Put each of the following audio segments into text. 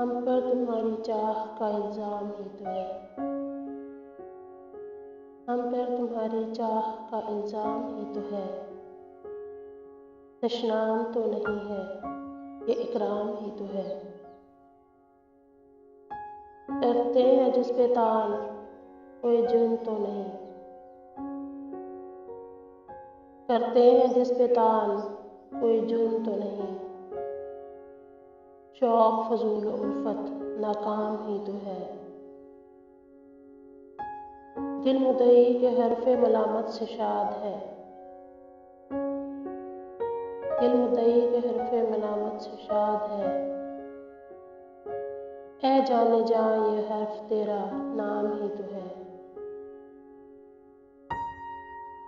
हम पर तुम्हारी चाह का इल्ज़ाम ही तो है। हम पर तुम्हारी चाह का इल्ज़ाम ही तो है। तशनाम तो नहीं है, ये इकराम ही तो है। करते हैं जिस पे तान, कोई जुर्म तो नहीं। करते हैं जिस पे तान, कोई जुर्म तो नहीं। शौक फजूल उल्फत नाकाम ही तो है। दिल मुद्दई के हरफ़े मलामत से शाद है। दिल मुद्दई के हरफ़े मलामत से शाद है। ऐ जाने जा ये हर्फ तेरा नाम ही तो है।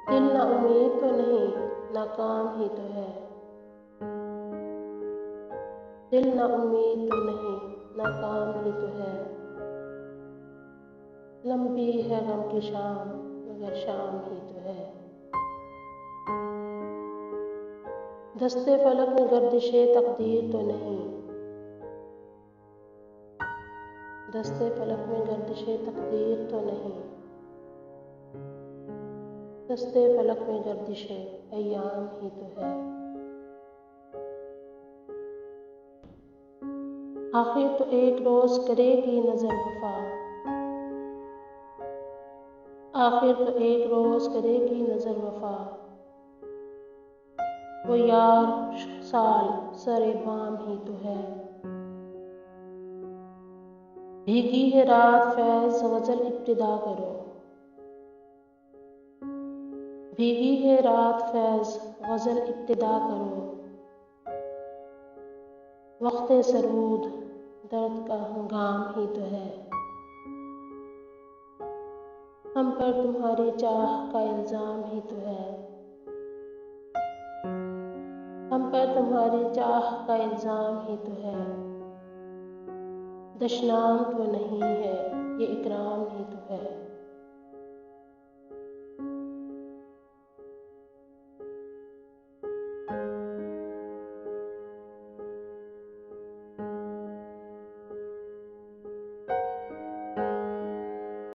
दिल ना उम्मीद तो नहीं, नाकाम ही तो है। दिल ना उम्मीद तो नहीं, नाकाम ही तो है। लंबी है गम की शाम, मगर शाम ही तो है। दस्ते फलक में गर्दिशे तकदीर तो नहीं। दस्ते फलक में गर्दिशे तकदीर तो नहीं। दस्ते फलक में गर्दिशे अय्याम ही तो है। आखिर तो एक रोज़ करेगी नज़र वफा। आखिर तो एक रोज़ करेगी नज़र वफा। वो यार साल सरे बाम ही तो है। भीगी है रात फैज़ गज़ल इब्तिदा करो। भीगी है रात फैज़ गज़ल इब्तिदा करो। वक़्ते सरूद दर्द का हंगाम ही तो है। हम पर तुम्हारी चाह का इल्ज़ाम ही तो है। हम पर तुम्हारी चाह का इल्ज़ाम ही तो है। दशनाम तो नहीं है, ये इकराम ही तो है।